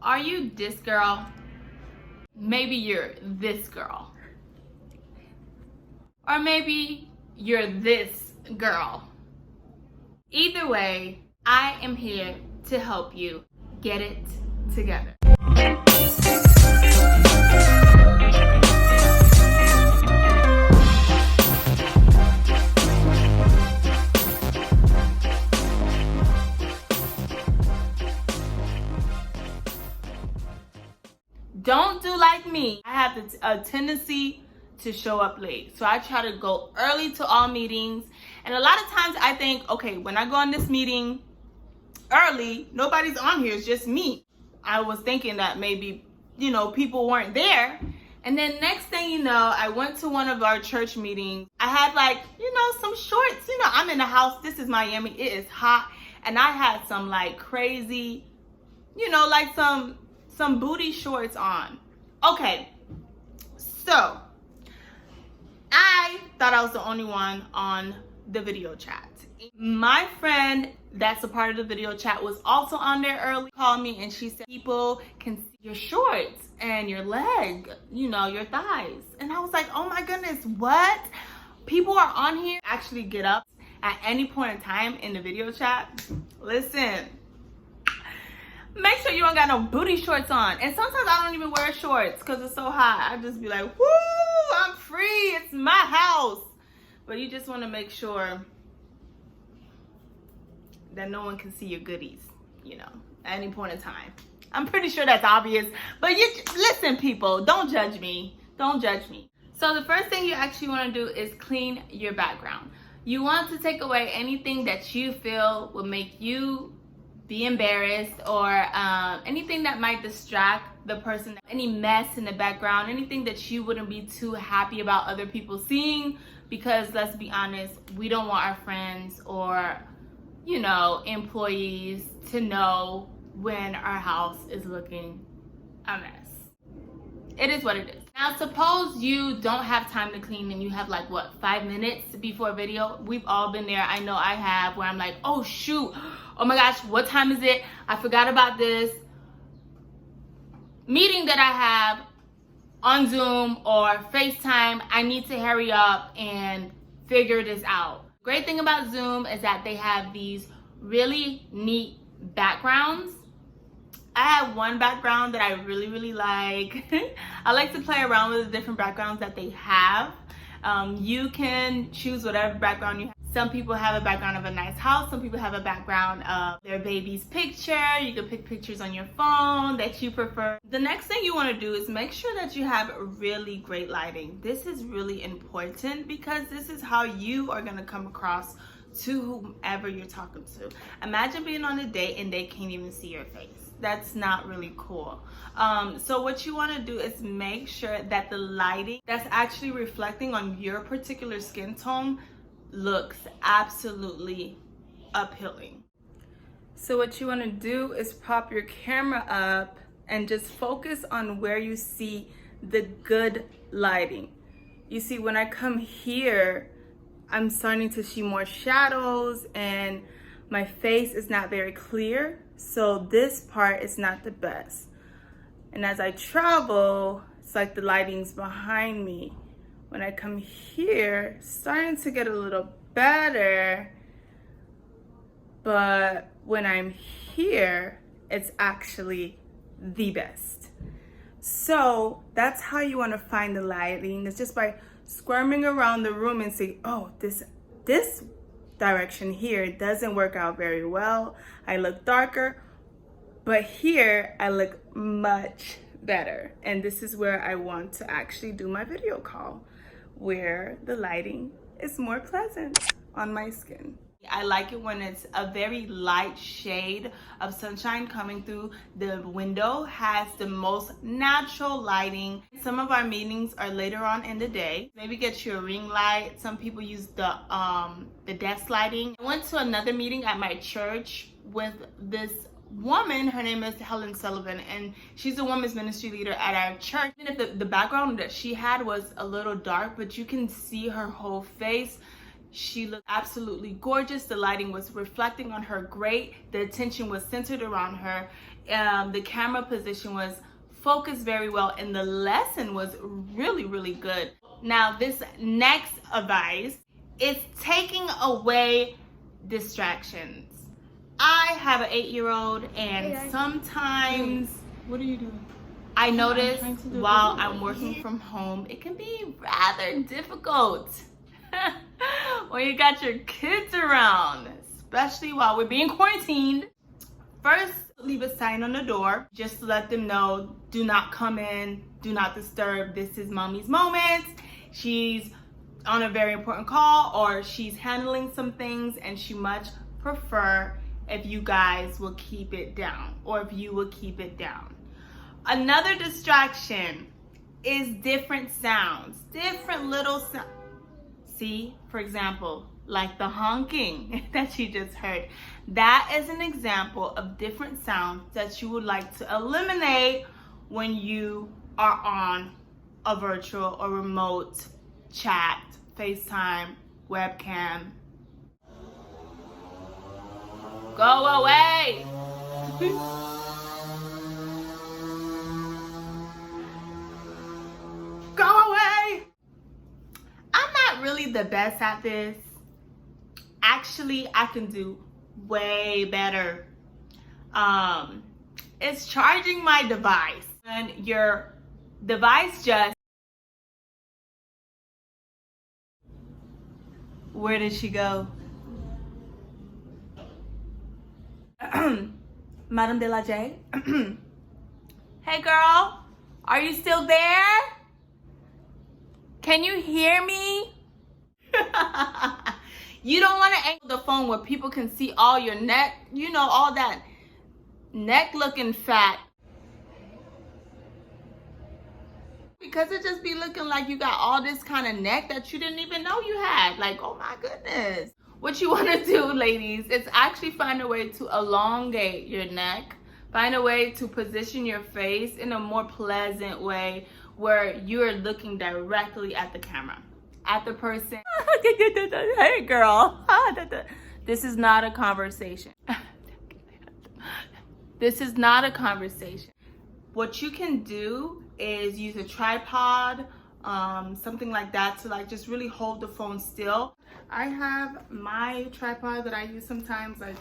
Are you this girl? Maybe you're this girl. Or maybe you're this girl. Either way, I am here to help you get it together. Don't do like me. I have a tendency to show up late. So I try to go early to all meetings. And a lot of times I think, okay, when I go on this meeting early, nobody's on here, it's just me. I was thinking that maybe, people weren't there. And then next thing you know, I went to one of our church meetings. I had some shorts. I'm in the house. This is Miami. It is hot. And I had some crazy, some booty shorts on. Okay, so I thought I was the only one on the video chat. My friend that's a part of the video chat was also on there early, called me, and she said people can see your shorts and your leg, your thighs. And I was like, oh my goodness, what? People are on here actually get up at any point in time in the video chat. Listen, make sure you don't got no booty shorts on. And sometimes I don't even wear shorts because it's so hot. I just be like, woo, I'm free. It's my house. But you just want to make sure that no one can see your goodies, at any point in time. I'm pretty sure that's obvious. But listen, people, don't judge me. Don't judge me. So the first thing you actually want to do is clean your background. You want to take away anything that you feel will make you be embarrassed, or anything that might distract the person, any mess in the background, anything that you wouldn't be too happy about other people seeing, because let's be honest, we don't want our friends or employees to know when our house is looking a mess. It is what it is. Now suppose you don't have time to clean and you have 5 minutes before a video. We've all been there. I know I have, where I'm like, oh shoot, oh my gosh, what time is it? I forgot about this meeting that I have on Zoom or FaceTime. I need to hurry up and figure this out. Great thing about Zoom is that they have these really neat backgrounds. I have one background that I really, really like. I like to play around with the different backgrounds that they have. You can choose whatever background you have. Some people have a background of a nice house. Some people have a background of their baby's picture. You can pick pictures on your phone that you prefer. The next thing you want to do is make sure that you have really great lighting. This is really important because this is how you are going to come across to whomever you're talking to. Imagine being on a date and they can't even see your face. That's not really cool. So what you want to do is make sure that the lighting that's actually reflecting on your particular skin tone looks absolutely appealing. So what you want to do is prop your camera up and just focus on where you see the good lighting. You see, when I come here, I'm starting to see more shadows and my face is not very clear. So this part is not the best. And as I travel, it's like the lighting's behind me. When I come here, starting to get a little better. But when I'm here, it's actually the best. So that's how you want to find the lighting. It's just by squirming around the room and say, oh, this direction here doesn't work out very well. I look darker, but here I look much better. And this is where I want to actually do my video call, where the lighting is more pleasant on my skin. I like it when it's a very light shade of sunshine coming through the window, has the most natural lighting. Some of our meetings are later on in the day. Maybe get you a ring light. Some people use the desk lighting. I went to another meeting at my church with this woman. Her name is Helen Sullivan, and she's a women's ministry leader at our church. Even if the background that she had was a little dark, but you can see her whole face. She looked absolutely gorgeous. The lighting was reflecting on her great. The attention was centered around her. The camera position was focused very well, and the lesson was really, really good. Now, this next advice is taking away distractions. I have an 8-year-old, and sometimes, what are you doing? I notice while I'm working from home, it can be rather difficult when you got your kids around, especially while we're being quarantined. First, leave a sign on the door just to let them know, do not come in, do not disturb. This is mommy's moment. She's on a very important call, or she's handling some things, and she much prefer if you guys will keep it down, or if you will keep it down. Another distraction is different sounds, different little sounds. See, for example, like the honking that you just heard. That is an example of different sounds that you would like to eliminate when you are on a virtual or remote chat, FaceTime, webcam. Go away! Go away! I'm not really the best at this. Actually, I can do way better. It's charging my device. And your device just... Where did she go? Madamedelaj. Hey girl, are you still there? Can you hear me? You don't want to angle the phone where people can see all your neck, you know, all that neck looking fat. Because it just be looking like you got all this kind of neck that you didn't even know you had. Like, oh my goodness. What you want to do, ladies, is actually find a way to elongate your neck. Find a way to position your face in a more pleasant way where you're looking directly at the camera, at the person. Hey, girl. This is not a conversation. This is not a conversation. What you can do is use a tripod, something like that, to like just really hold the phone still. I have my tripod that I use sometimes, like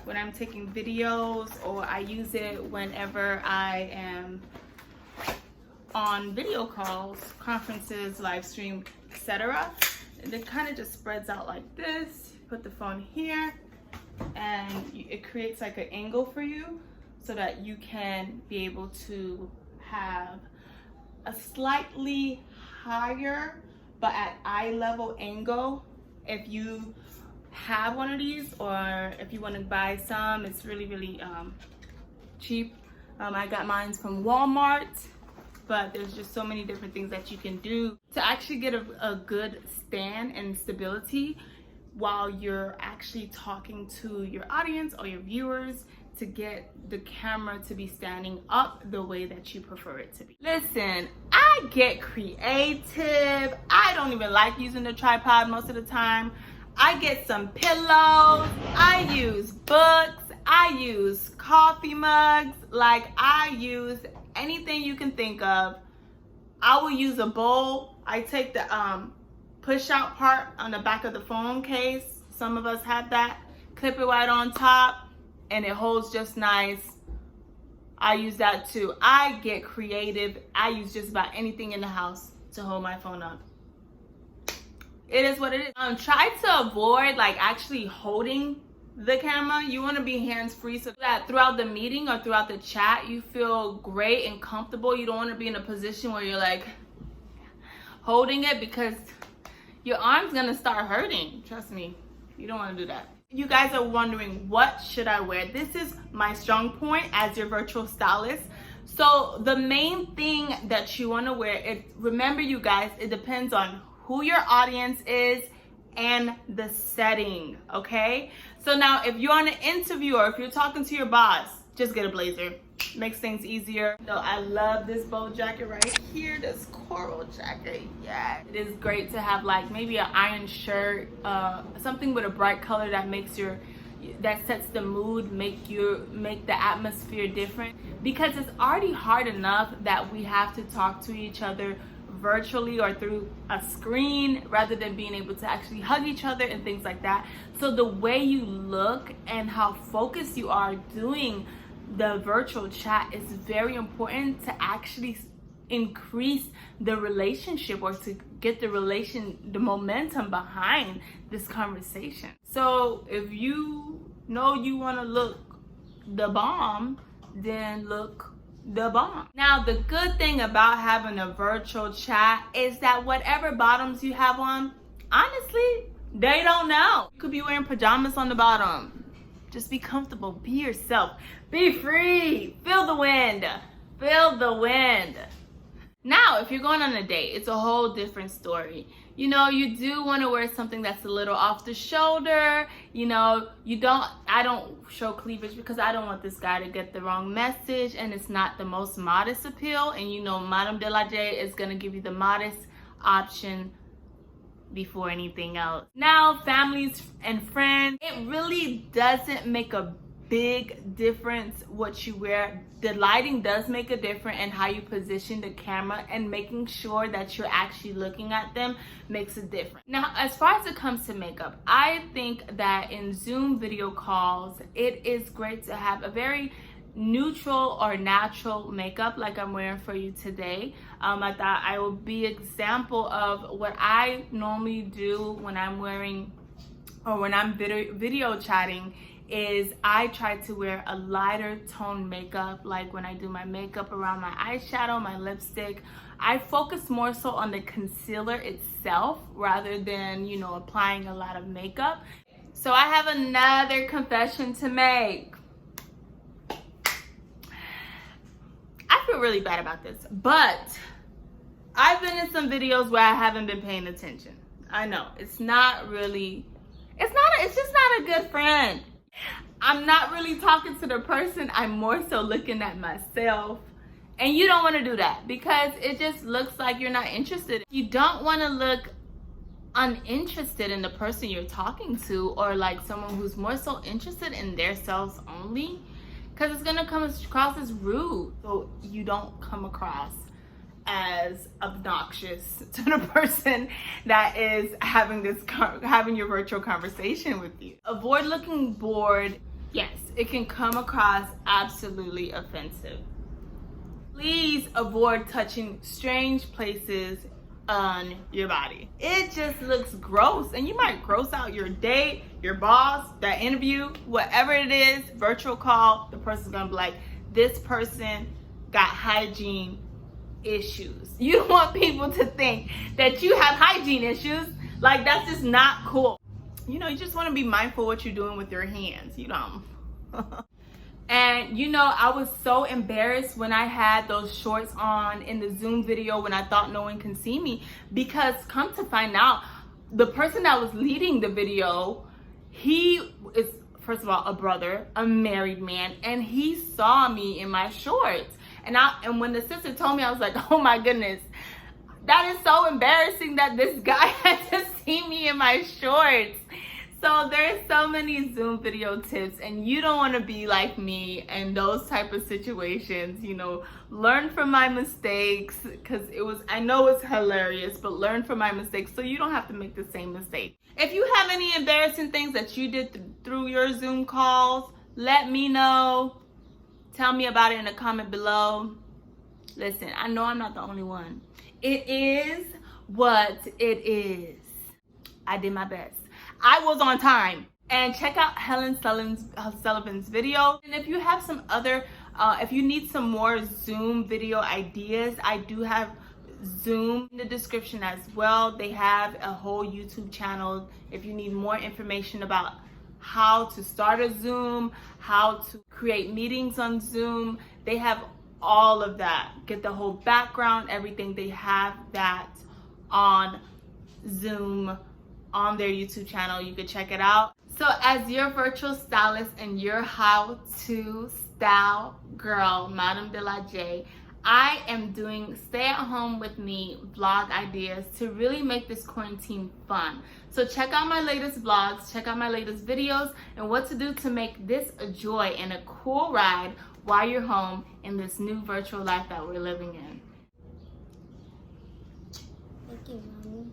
when I'm taking videos, or I use it whenever I am on video calls, conferences, live stream, etc. And it kind of just spreads out like this. Put the phone here, and it creates like an angle for you so that you can be able to have a slightly higher but at eye level angle. If you have one of these, or if you want to buy some, it's really cheap. I got mine from Walmart, but there's just so many different things that you can do to actually get a good stand and stability while you're actually talking to your audience or your viewers, to get the camera to be standing up the way that you prefer it to be. Listen, I get creative. I don't even like using the tripod most of the time. I get some pillows, I use books, I use coffee mugs, like I use anything you can think of. I will use a bowl. I take the push out part on the back of the phone case. Some of us have that. Clip it right on top, and it holds just nice. I use that too. I get creative. I use just about anything in the house to hold my phone up. It is what it is. Try to avoid like actually holding the camera. You want to be hands-free so that throughout the meeting or throughout the chat you feel great and comfortable. You don't want to be in a position where you're like holding it, because your arm's gonna start hurting. Trust me, you don't want to do that. You guys are wondering, what should I wear? This is my strong point as your virtual stylist. So the main thing that you want to wear, remember you guys, it depends on who your audience is and the setting, okay? So now if you're on an interview or if you're talking to your boss, just get a blazer. makes things easier. No, I love this bow jacket right here, this coral jacket. Yeah, it is great to have like maybe an iron shirt, something with a bright color that makes that sets the mood, make the atmosphere different, because it's already hard enough that we have to talk to each other virtually or through a screen rather than being able to actually hug each other and things like that. So the way you look and how focused you are doing the virtual chat is very important to actually increase the relationship, or to get the momentum behind this conversation. So if you know you want to look the bomb, then look the bomb. Now, the good thing about having a virtual chat is that whatever bottoms you have on, honestly, they don't know. You could be wearing pajamas on the bottom. Just be comfortable, be yourself, be free, feel the wind, feel the wind. Now, if you're going on a date, it's a whole different story. You know, you do want to wear something that's a little off the shoulder. You know, I don't show cleavage because I don't want this guy to get the wrong message, and it's not the most modest appeal. And you know, madamedelaj is going to give you the modest option before anything else. Now, families and friends, it really doesn't make a big difference what you wear. The lighting does make a difference, and how you position the camera and making sure that you're actually looking at them makes a difference. Now, as far as it comes to makeup, I think that in Zoom video calls, it is great to have a very neutral or natural makeup like I'm wearing for you today. I thought I would be an example of what I normally do when I'm wearing, or when I'm video chatting, is I try to wear a lighter tone makeup. Like when I do my makeup around my eyeshadow, my lipstick, I focus more so on the concealer itself rather than, you know, applying a lot of makeup. So I have another confession to make. I feel really bad about this, but I've been in some videos where I haven't been paying attention. I know, it's just not a good friend. I'm not really talking to the person, I'm more so looking at myself. And you don't want to do that because it just looks like you're not interested. You don't want to look uninterested in the person you're talking to, or like someone who's more so interested in their selves only, because it's gonna come across as rude. So you don't come across as obnoxious to the person that is having your virtual conversation with you. Avoid looking bored. Yes, it can come across absolutely offensive. Please avoid touching strange places on your body. It just looks gross, and you might gross out your date, your boss, that interview, whatever it is, virtual call. The person's gonna be like, this person got hygiene issues. You don't want people to think that you have hygiene issues. Like, that's just not cool. You know, you just want to be mindful what you're doing with your hands, you know. And you know, I was so embarrassed when I had those shorts on in the Zoom video when I thought no one can see me, because come to find out, the person that was leading the video, he is, first of all, a brother, a married man, and he saw me in my shorts. And when the sister told me, I was like, oh my goodness, that is so embarrassing that this guy had to see me in my shorts. So there's so many Zoom video tips, and you don't want to be like me in those type of situations. You know, learn from my mistakes, because I know it's hilarious, but learn from my mistakes so you don't have to make the same mistake. If you have any embarrassing things that you did through your Zoom calls, let me know. Tell me about it in the comment below. Listen, I know I'm not the only one. It is what it is. I did my best. I was on time. And check out Helen Sullivan's video. And if you have some other, if you need some more Zoom video ideas, I do have Zoom in the description as well. They have a whole YouTube channel if you need more information about how to start a Zoom, how to create meetings on Zoom. They have all of that. Get the whole background, everything. They have that on Zoom on their YouTube channel. You can check it out. So as your virtual stylist and your how to style girl, madamedelaj. I am doing stay at home with me vlog ideas to really make this quarantine fun. So check out my latest vlogs, check out my latest videos, and what to do to make this a joy and a cool ride while you're home in this new virtual life that we're living in. Thank you, Mommy.